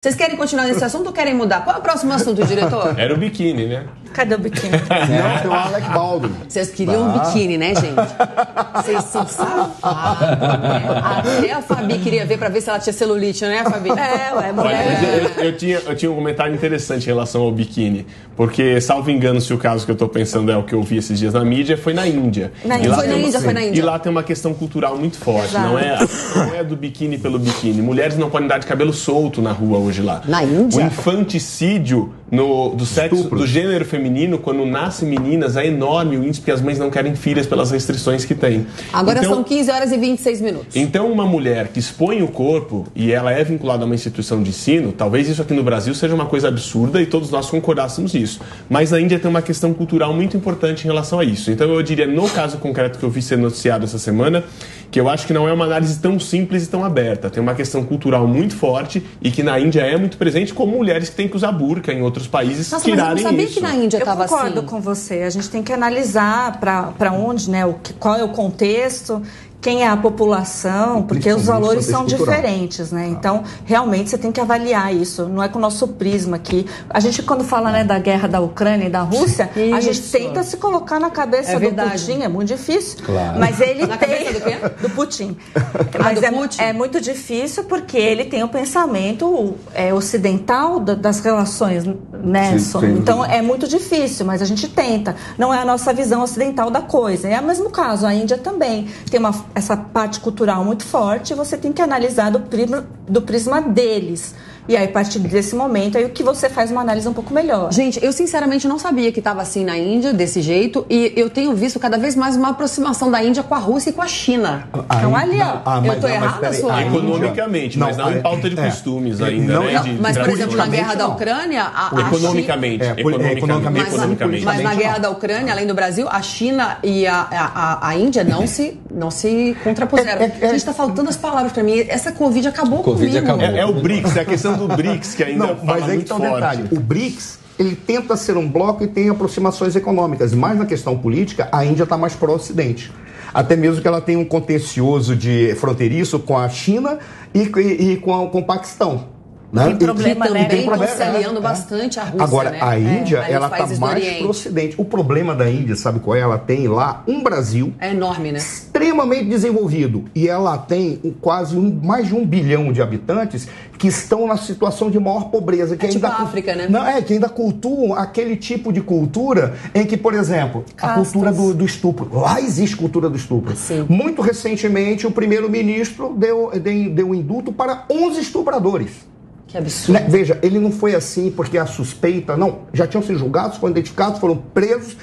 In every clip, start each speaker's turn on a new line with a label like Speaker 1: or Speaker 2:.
Speaker 1: Vocês querem continuar nesse assunto ou querem mudar? Qual é o próximo assunto, diretor?
Speaker 2: Era o biquíni, né?
Speaker 3: Cadê o biquíni?
Speaker 4: Não, tem o Alec Baldwin.
Speaker 1: Vocês queriam um biquíni, né, gente? Vocês são safados, né? Até a Fabi queria ver pra ver se ela tinha celulite, né, Fabi?
Speaker 2: Olha, eu tinha um comentário interessante em relação ao biquíni. Porque, salvo engano, se o caso que eu tô pensando é o que eu vi esses dias na mídia, foi na Índia.
Speaker 1: Foi na Índia.
Speaker 2: E lá tem uma questão cultural muito forte. Não é do biquíni pelo biquíni. Mulheres não podem andar de cabelo solto na rua hoje lá.
Speaker 1: Na Índia?
Speaker 2: O infanticídio do sexo, do gênero feminino, quando nascem meninas, é enorme o índice, porque as mães não querem filhas pelas restrições que têm.
Speaker 1: Agora então, são 15 horas e 26 minutos.
Speaker 2: Então, uma mulher que expõe o corpo e ela é vinculada a uma instituição de ensino, talvez isso aqui no Brasil seja uma coisa absurda e todos nós concordássemos nisso. Mas na Índia tem uma questão cultural muito importante em relação a isso. Então, eu diria, no caso concreto que eu vi ser noticiado essa semana, que eu acho que não é uma análise tão simples e tão aberta. Tem uma questão cultural muito forte e que na Índia é muito presente, como mulheres que têm que usar burca em outros países tirarem isso.
Speaker 1: Mas eu não sabia que na Índia estava assim.
Speaker 3: Eu concordo com você. A gente tem que analisar para onde, né? Qual é o contexto, quem é a população, porque os valores são diferentes, né? Então, realmente, você tem que avaliar isso. Não é com o nosso prisma aqui. A gente, quando fala, né, da guerra da Ucrânia e da Rússia, a gente tenta se colocar na cabeça do Putin. É muito difícil.
Speaker 4: Claro.
Speaker 3: Mas ele
Speaker 1: na
Speaker 3: tem...
Speaker 1: cabeça do quê?
Speaker 3: Do Putin. Mas é muito difícil porque ele tem o pensamento ocidental das relações, né?
Speaker 4: Sim.
Speaker 3: Então, é muito difícil, mas a gente tenta. Não é a nossa visão ocidental da coisa. É o mesmo caso. A Índia também tem essa parte cultural muito forte, você tem que analisar do prisma deles. E aí, a partir desse momento, aí o que você faz uma análise um pouco melhor.
Speaker 1: Gente, eu sinceramente não sabia que estava assim na Índia, desse jeito, e eu tenho visto cada vez mais uma aproximação da Índia com a Rússia e com a China.
Speaker 3: Então, ali, ó,
Speaker 1: eu tô errada, sua?
Speaker 2: Economicamente, mas não em pauta de costumes ainda, né?
Speaker 1: Mas, por exemplo, na guerra da Ucrânia...
Speaker 2: Economicamente.
Speaker 1: Mas na guerra da Ucrânia, além do Brasil, a China e a Índia não se contrapuseram. Gente, tá faltando as palavras pra mim. Essa Covid acabou comigo.
Speaker 2: É o BRICS, é a questão do BRICS que ainda fala muito forte.
Speaker 4: Detalhe. O BRICS, ele tenta ser um bloco e tem aproximações econômicas, mas na questão política, a Índia está mais pró-Ocidente. Até mesmo que ela tem um contencioso fronteiriço com a China e com o Paquistão. Né?
Speaker 3: Tem problema,
Speaker 1: que também estão se aliando bastante à Rússia.
Speaker 4: Agora,
Speaker 1: né?
Speaker 4: a Índia, ela está mais pro Ocidente. O problema da Índia, sabe qual é? Ela tem lá um Brasil...
Speaker 1: É enorme, né?
Speaker 4: Extremamente desenvolvido. E ela tem mais de 1 bilhão de habitantes que estão na situação de maior pobreza. Que
Speaker 1: tipo a África, né?
Speaker 4: Não, que ainda cultuam aquele tipo de cultura em que, por exemplo, a cultura do estupro. Lá existe cultura do estupro.
Speaker 1: Sim.
Speaker 4: Muito recentemente, o primeiro-ministro deu indulto para 11 estupradores.
Speaker 1: Que absurdo.
Speaker 4: Veja, ele não foi assim porque a suspeita, não, já tinham sido julgados, foram identificados, foram presos,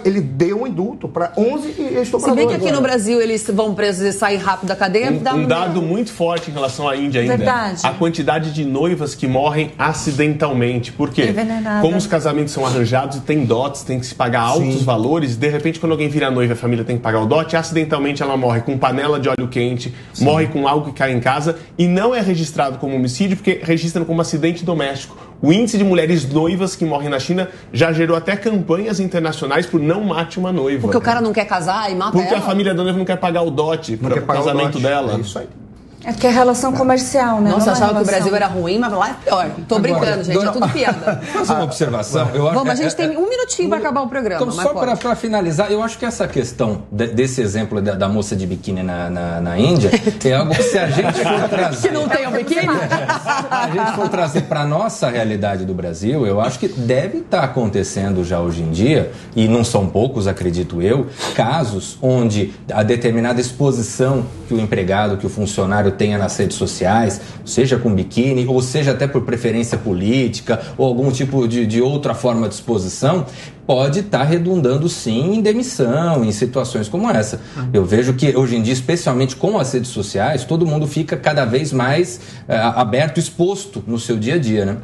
Speaker 4: ele deu um indulto para 11 estupradores.
Speaker 1: Se bem que aqui no Brasil eles vão presos e saem rápido da cadeia...
Speaker 2: Um dado muito forte em relação à Índia ainda.
Speaker 3: Verdade.
Speaker 2: A quantidade de noivas que morrem acidentalmente. Por quê?
Speaker 3: Envenenada.
Speaker 2: Como os casamentos são arranjados e tem dotes, tem que se pagar altos valores, de repente quando alguém vira noiva, a família tem que pagar o dote, acidentalmente ela morre com panela de óleo quente, morre com algo que cai em casa e não é registrado como homicídio porque registra como acidente doméstico. O índice de mulheres noivas que morrem na China já gerou até campanhas internacionais por não mate uma noiva.
Speaker 1: Porque o cara não quer casar e mata ela.
Speaker 2: Porque a família da noiva não quer pagar o dote para o casamento dela.
Speaker 4: É isso aí.
Speaker 3: É que é relação comercial, né?
Speaker 1: Nossa, achava que o Brasil era ruim, mas lá é pior. Tô brincando, gente, é tudo piada.
Speaker 5: Fazer uma observação.
Speaker 1: Vamos, a gente tem um minutinho para acabar o programa.
Speaker 5: Então, só para finalizar, eu acho que essa questão desse exemplo da moça de biquíni na Índia é algo que se a gente for trazer...
Speaker 1: Que não tem um biquíni?
Speaker 5: A gente for trazer para nossa realidade do Brasil, eu acho que deve estar acontecendo já hoje em dia, e não são poucos, acredito eu, casos onde a determinada exposição que o empregado, que o funcionário tenha nas redes sociais, seja com biquíni, ou seja até por preferência política, ou algum tipo de outra forma de exposição, pode estar redundando sim em demissão, em situações como essa. Eu vejo que hoje em dia, especialmente com as redes sociais, todo mundo fica cada vez mais aberto, exposto no seu dia a dia, né?